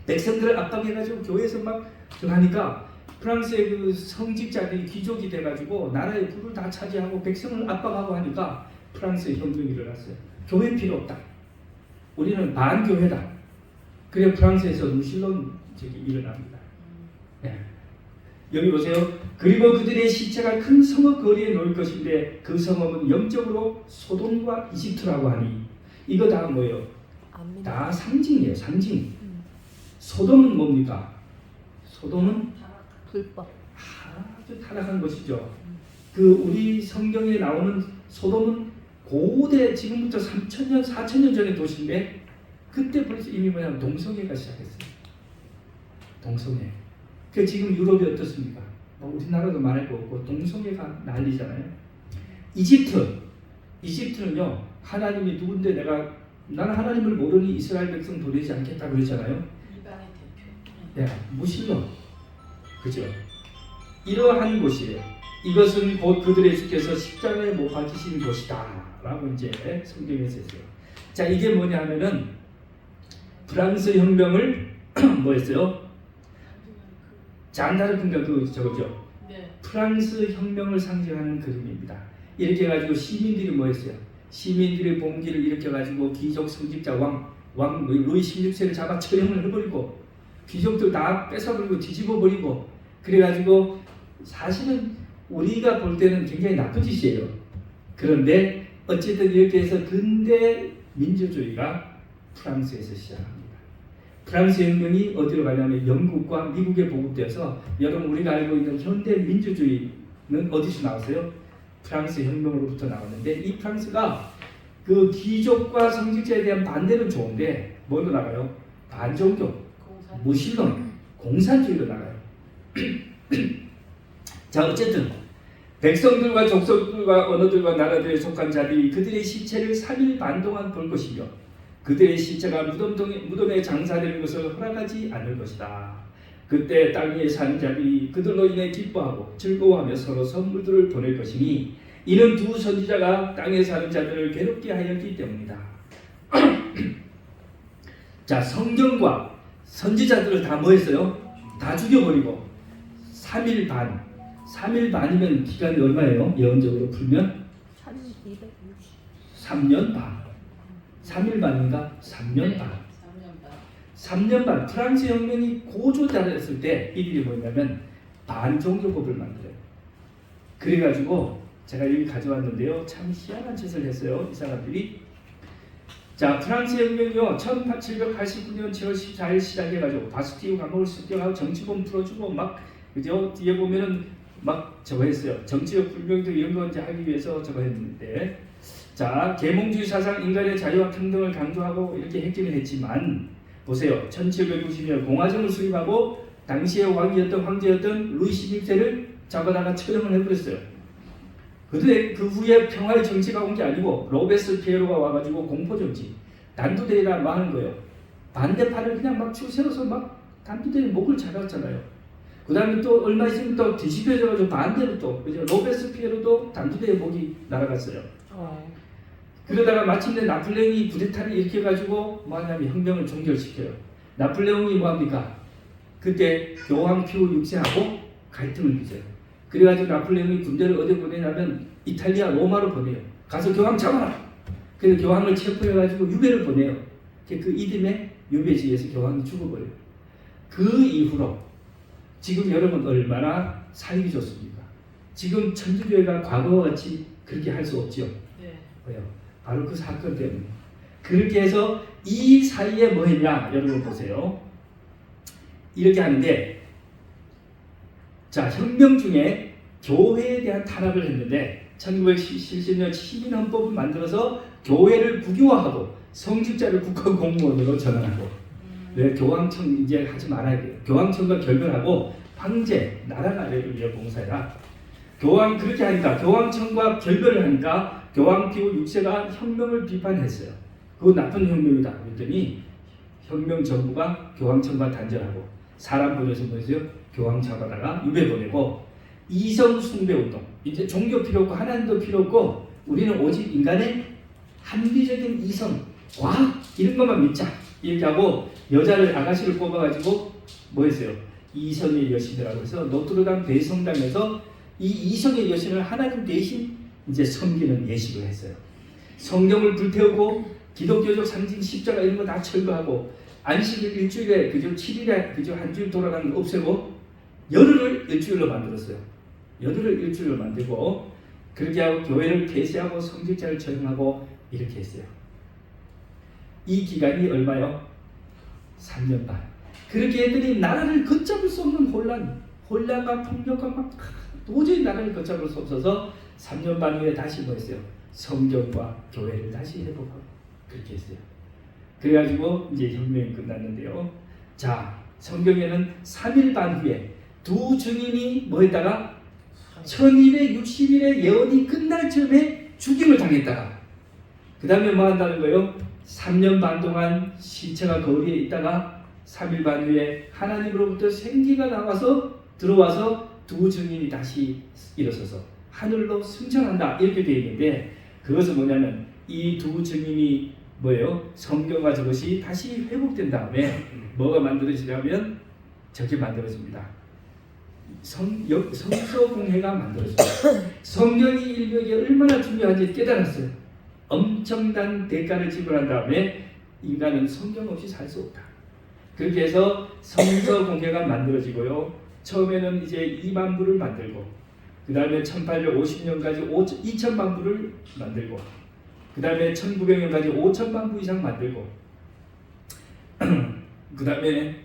백성들을 압박해가지고 교회에서 막 하니까 프랑스의 그 성직자들이 귀족이 돼가지고 나라의 부를 다 차지하고 백성을 압박하고 하니까 프랑스의 혁명이 일어났어요. 교회 필요 없다. 우리는 반교회다. 그래 프랑스에서 루실론이 일어납니다. 네. 여기 보세요. 그리고 그들의 시체가 큰 성읍 거리에 놓일 것인데 그 성읍은 영적으로 소돔과 이집트라고 하니 이거 다 뭐예요? 다 상징이에요. 상징. 소돔은 뭡니까? 소돔은 불법. 아주 타락한 것이죠. 그 우리 성경에 나오는 소돔은 고대 지금부터 3,000년, 4,000년 전의 도시인데 그때 벌써 이미 뭐냐면 동성애가 시작했어요. 동성애. 그 지금 유럽이 어떻습니까? 우리나라도 말할 거 없고 동성애가 난리잖아요. 이집트는요 하나님이 누군데 나는 하나님을 모르니 이스라엘 백성 보내지 않겠다 그랬잖아요. 이방의 대표. 네, 무신론. 그죠? 이러한 곳이에요. 이것은 곧 그들의 주께서 십자가에 못 박히신 곳이다 라고 이제 성경에서 했어요. 자, 이게 뭐냐 하면은 프랑스 혁명을 뭐 했어요? 잔다르크인가 저거죠. 네. 프랑스 혁명을 상징하는 그림입니다. 이렇게 해가지고 시민들이 뭐 했어요? 시민들의 봉기를 일으켜가지고 귀족 성직자 왕 루이 16세를 잡아 처형을 해버리고 귀족들 다 뺏어버리고 뒤집어버리고 그래가지고 사실은 우리가 볼 때는 굉장히 나쁜 짓이에요. 그런데 어쨌든 이렇게 해서 근대 민주주의가 프랑스에서 시작합니다. 프랑스 혁명이 어디로 가냐면 영국과 미국에 보급되어서 여러분 우리가 알고 있는 현대 민주주의는 어디서 나왔어요? 프랑스 혁명으로부터 나왔는데 이 프랑스가 그 귀족과 성직자에 대한 반대는 좋은데 뭘로 나가요? 반종교, 무신론, 공산주의로 나가요. 자 어쨌든 백성들과 족속들과 언어들과 나라들에 속한 자들이 그들의 시체를 3일 반 동안 볼 것이며 그들의 시체가 무덤에 장사되는 것을 허락하지 않을 것이다. 그때 땅 위에 사는 자들이 그들로 인해 기뻐하고 즐거워하며 서로 선물들을 보낼 것이니 이는 두 선지자가 땅에 사는 자들을 괴롭게 하였기 때문이다. 자 성경과 선지자들을 다 뭐 했어요? 다 죽여버리고 3일 반이면 기간이 얼마예요? 예언적으로 풀면 3년 반. 3일 반인가? 3년 반. 3년 반. 프랑스 혁명이 고조되었을 때 이들이 뭐냐면 반종교법을 만들어요. 그래가지고 제가 여기 가져왔는데요. 참 희한한 짓을 했어요. 이 사람들이. 자, 프랑스 혁명이요. 1789년 7월 14일 시작해가지고 바스티유 감옥을 습격하고 정치범 풀어주고 막 그죠? 뒤에 보면은 막 저거 했어요. 정치적 불명들 이런 거 이제 하기 위해서 저거 했는데 자, 계몽주의 사상 인간의 자유와 평등을 강조하고 이렇게 획기를 했지만 보세요. 1790년 공화정을 수립하고 당시의 황제였던 루이 16세를 잡아다가 처형을 해버렸어요. 그런데 그 후에 평화의 정치가 온 게 아니고 로베스피에로가 와가지고 공포정치 단두대회가 뭐 하는 거예요. 반대파를 그냥 막 줄 세워서 막 단두대회 목을 잡았잖아요. 그 다음에 또 얼마 있으면 또 뒤집혀져가지고 반대로 또 그죠? 로베스피에로도 단두대에 목이 날아갔어요. 그러다가 마침내 나폴레옹이 쿠데타를 일으켜가지고 뭐하냐면 혁명을 종결시켜요. 나폴레옹이 뭐합니까? 그때 교황 피우 6세하고 갈등을 빚어요. 그래가지고 나폴레옹이 군대를 어디 보내냐면 이탈리아 로마로 보내요. 가서 교황 잡아라. 그래서 교황을 체포해가지고 유배를 보내요. 그 이듬해 유배지에서 교황이 죽어버려요. 그 이후로 지금 여러분 얼마나 살기 좋습니까? 지금 천주교회가 과거와 같이 그렇게 할 수 없죠. 네. 왜요? 바로 그 사건 때문에. 그렇게 해서 이 사이에 뭐 했냐? 여러분 보세요. 이렇게 하는데 자, 혁명 중에 교회에 대한 탄압을 했는데 1970년 시민헌법을 만들어서 교회를 국유화하고 성직자를 국가공무원으로 전환하고 왜 교황청 이제 하지 말아야 돼요. 교황청과 결별하고 황제, 나라 나라를 위해 봉사해라. 교황 그렇게 하니까 교황청과 결별을 하니까 교황 피우 6세가 혁명을 비판했어요. 그거 나쁜 혁명이다. 그랬더니 혁명 정부가 교황청과 단절하고 사람 보내서 뭐죠? 교황 잡아다가 유배 보내고 이성 숭배 운동. 이제 종교 필요 없고 하나님도 필요 없고 우리는 오직 인간의 합리적인 이성, 과학 이런 것만 믿자. 이렇게 하고 여자를 아가씨를 뽑아가지고 뭐 했어요? 이성의 여신이라고 해서 노트르담 대성당에서 이 이성의 여신을 하나님 대신 이제 섬기는 예식을 했어요. 성경을 불태우고 기독교적 상징 십자가 이런 거 다 철거하고 안식일 일주일에 그저 7일에 그저 한 주일 돌아가는 거 없애고 열흘을 일주일로 만들었어요. 열흘을 일주일로 만들고 그렇게 하고 교회를 폐쇄하고 성직자를 처형하고 이렇게 했어요. 이 기간이 얼마요? 3년 반. 그렇게 했더니 나라를 걷잡을 수 없는 혼란과 폭력과 막 도저히 나라를 걷잡을 수 없어서 3년 반 후에 다시 뭐 했어요? 성경과 교회를 다시 회복하고 그렇게 했어요. 그래가지고 이제 혁명이 끝났는데요. 자, 성경에는 3일 반 후에 두 증인이 뭐 했다가 1260일의 예언이 끝날 즈음에 죽임을 당했다가 그 다음에 뭐 한다는 거예요? 3년 반 동안 시체가 거리에 있다가 3일 반 후에 하나님으로부터 생기가 나와서 들어와서 두 증인이 다시 일어서서 하늘로 승천한다 이렇게 되어 있는데 그것은 뭐냐면 이 두 증인이 뭐예요? 성경과 저것이 다시 회복된 다음에 뭐가 만들어지냐면 저게 만들어집니다. 성서공회가 만들어집니다. 성경이 읽는 게 얼마나 중요한지 깨달았어요. 엄청난 대가를 지불한 다음에 인간은 성경 없이 살 수 없다. 그렇게 해서 성서공회가 만들어지고요. 처음에는 이제 2만 부를 만들고 그 다음에 1850년까지 2천만 부를 만들고 그 다음에 1900년까지 5천만 부 이상 만들고 그 다음에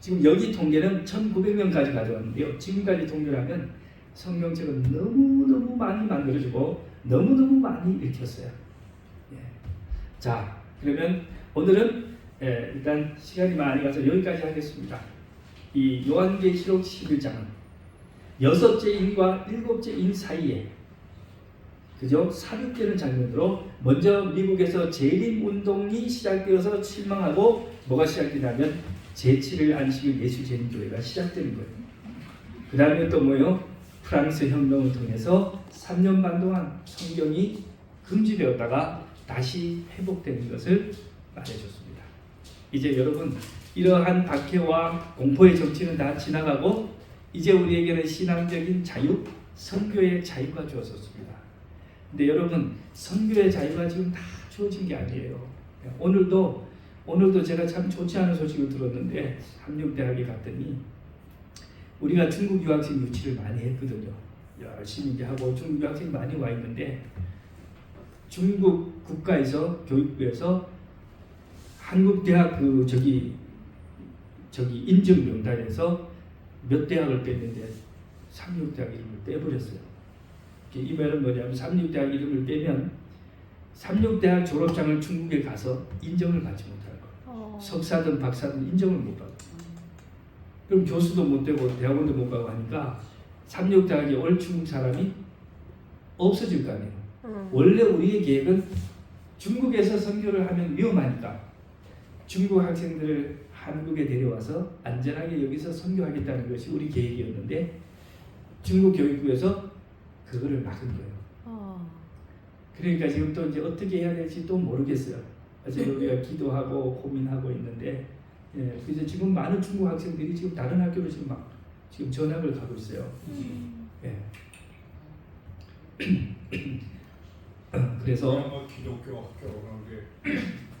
지금 여기 통계는 1900년까지 가져왔는데요. 지금까지 통계를 하면 성경책은 너무너무 많이 만들어지고 너무너무 많이 읽혔어요. 예. 자, 그러면 오늘은 일단 시간이 많이 가서 여기까지 하겠습니다. 이 요한계시록 11장은 6째 인과 7째 인 사이에 그죠? 사륙되는 장면으로 먼저 미국에서 재림 운동이 시작되어서 실망하고 뭐가 시작되냐면 제7일 안식일 예수 재림교회가 시작되는 거예요. 그 다음에 또 뭐예요? 프랑스 혁명을 통해서 3년 반 동안 성경이 금지되었다가 다시 회복되는 것을 말해줬습니다. 이제 여러분 이러한 박해와 공포의 정치는 다 지나가고 이제 우리에게는 신앙적인 자유, 선교의 자유가 주어졌습니다. 근데 여러분 선교의 자유가 지금 다 주어진 게 아니에요. 오늘도 제가 참 좋지 않은 소식을 들었는데 삼육대학에 갔더니 우리가 중국 유학생 유치를 많이 했거든요. 열심히 이제 하고 중국 유학생이 많이 와 있는데 중국 국가에서 교육부에서 한국 대학 그 저기 인증 명단에서 몇 대학을 뺐는데 삼육대학 이름을 빼버렸어요. 이 말은 뭐냐면 삼육대학 이름을 빼면 삼육대학 졸업장을 중국에 가서 인정을 받지 못할 거예요. 석사든 박사든 인정을 못 받고 그럼 교수도 못 되고 대학원도 못 가고 하니까 삼육대학에 올 중국 사람이 없어질 거 아니에요. 원래 우리의 계획은 중국에서 선교를 하면 위험하니까 중국 학생들을 한국에 데려와서 안전하게 여기서 선교하겠다는 것이 우리 계획이었는데 중국 교육부에서 그거를 막은 거예요. 그러니까 지금 또 이제 어떻게 해야 될지 또 모르겠어요. 그래서 우리가 기도하고 고민하고 있는데, 예, 그래서 지금 많은 중국 학생들이 지금 다른 학교로 지금 막 지금 전학을 가고 있어요. 예. 그래서 뭐 기독교 학교 그런데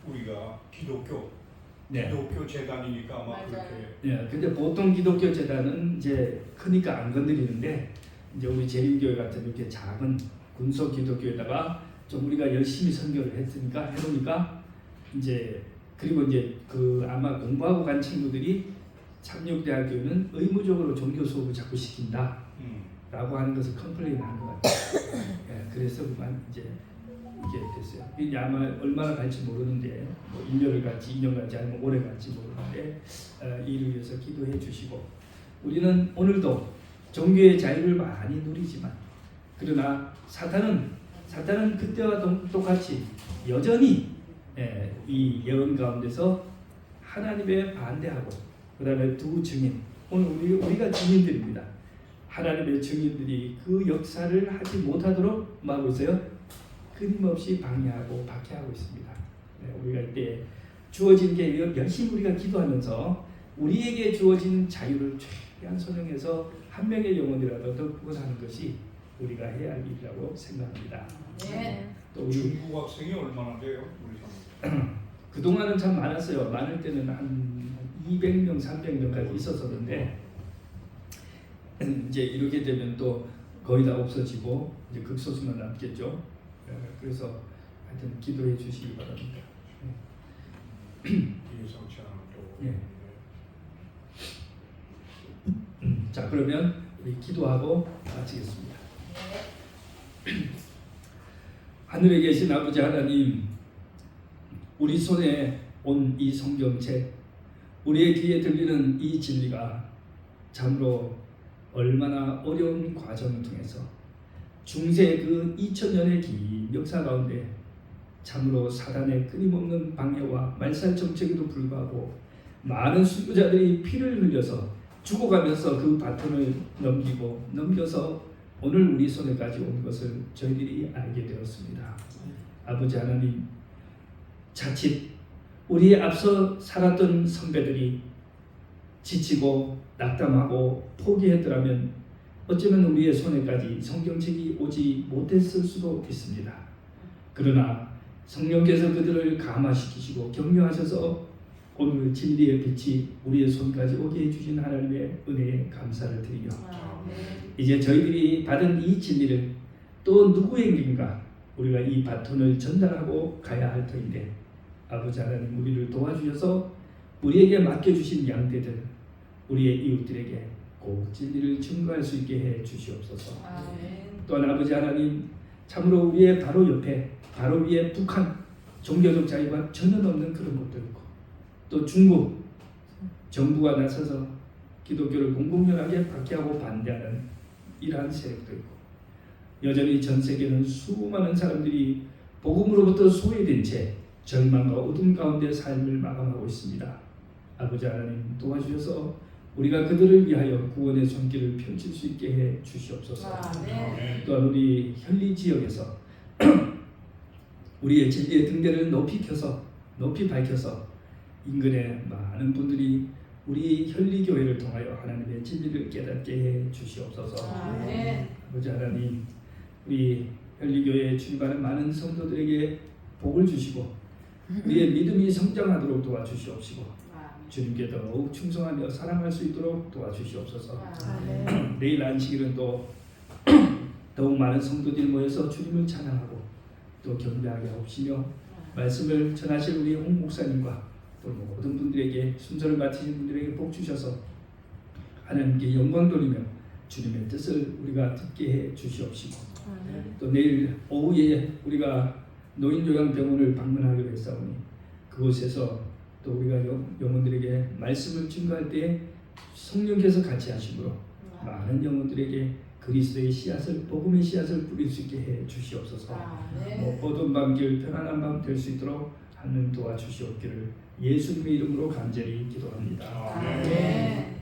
우리가 기독교 네. 기독교 재단이니까 아마 맞아요. 그렇게 예, 근데 보통 기독교 재단은 이제 크니까 안 건드리는데 이제 우리 제일교회 같은 이렇게 작은 군소 기독교에다가 좀 우리가 열심히 선교를 했으니까 해놓으니까 이제 그리고 이제 그 아마 공부하고 간 친구들이 참육대학교는 의무적으로 종교 수업을 자꾸 시킨다라고 하는 것을 컴플레인한 것 같아요. 예, 그래서 그만 이제 이게 됐어요. 이게 아마 얼마나 갈지 모르는데 뭐 1년을 갈지 2년 갈지 아니면 오래 갈지 모르는데 이를 위해서 기도해 주시고 우리는 오늘도 종교의 자유를 많이 누리지만 그러나 사탄은 그때와 똑같이 여전히 이 예언 가운데서 하나님의 반대하고 그 다음에 두 증인 오늘 우리가 증인들입니다. 하나님의 증인들이 그 역사를 하지 못하도록 뭐 하고 있어요? 끊임없이 방해하고 박해하고 있습니다. 우리가 이때 주어진 게 열심히 우리가 기도하면서 우리에게 주어진 자유를 최대한 선용해서 한 명의 영혼이라도 더 구원하는 것이 우리가 해야 할 일이라고 생각합니다. 네. 또 우리 중국 학생이 얼마나 돼요? 우리 사람. 그동안은 참 많았어요. 많을 때는 한 200명, 300명까지 있었었는데 이제 이렇게 되면 또 거의 다 없어지고 이제 극소수만 남겠죠. 그래서 하여튼 기도해 주시기 바랍니다. 예상치 않은 또. 예. 자 그러면 우리 기도하고 마치겠습니다. 하늘에 계신 아버지 하나님, 우리 손에 온 이 성경책, 우리의 귀에 들리는 이 진리가 참으로 얼마나 어려운 과정을 통해서 중세 그 2000년의 긴 역사 가운데 참으로 사단의 끊임없는 방해와 말살 정책에도 불구하고 많은 수교자들이 피를 흘려서 죽어가면서 그 바톤을 넘겨서 오늘 우리 손에까지 온 것을 저희들이 알게 되었습니다. 아버지 하나님, 자칫 우리의 앞서 살았던 선배들이 지치고 낙담하고 포기했더라면 어쩌면 우리의 손에까지 성경책이 오지 못했을 수도 있습니다. 그러나 성령께서 그들을 감화시키시고 격려하셔서 오늘 진리의 빛이 우리의 손까지 오게 해주신 하나님의 은혜에 감사를 드리며 이제 저희들이 받은 이 진리를 또 누구에게인가 우리가 이 바톤을 전달하고 가야 할 터인데 아버지 하나님 우리를 도와주셔서 우리에게 맡겨주신 양떼들 우리의 이웃들에게 꼭 진리를 증거할 수 있게 해 주시옵소서. 또한 아버지 하나님 참으로 우리의 바로 옆에 바로 위에 북한 종교적 자유가 전혀 없는 그런 곳도 있고 또 중국 정부가 나서서 기독교를 공공연하게 박해하고 반대하는 이러한 세력도 있고 여전히 전 세계는 수많은 사람들이 복음으로부터 소외된 채 절망과 어둠 가운데 삶을 마감하고 있습니다. 아버지 하나님 도와주셔서 우리가 그들을 위하여 구원의 손길을 펼칠 수 있게 해 주시옵소서. 또한 우리 현리 지역에서 우리의 진리의 등대를 높이 밝혀서 인근의 많은 분들이 우리 현리교회를 통하여 하나님의 진리를 깨닫게 해 주시옵소서. 아버지 하나님 우리 현리교회에 출입하는 많은 성도들에게 복을 주시고 우리의 믿음이 성장하도록 도와주시옵시고 주님께 더욱 충성하며 사랑할 수 있도록 도와주시옵소서. 내일 안식일은 또 더욱 많은 성도들이 모여서 주님을 찬양하고 또 경배하게 하옵시며 말씀을 전하실 우리 홍 목사님과 또 모든 분들에게 순서를 맡으신 분들에게 복 주셔서 하나님께 영광 돌리며 주님의 뜻을 우리가 듣게 해 주시옵시고 또 내일 오후에 우리가 노인요양병원을 방문하기로 했사오니 그곳에서 또 우리가 영혼들에게 말씀을 증거할 때 성령께서 같이 하심으로 많은 영혼들에게 그리스도의 씨앗을 복음의 씨앗을 뿌릴 수 있게 해 주시옵소서. 어두운 밤길 편안한 밤 될 수 있도록 하나님 도와주시옵기를 예수님의 이름으로 간절히 기도합니다. 아멘. 네.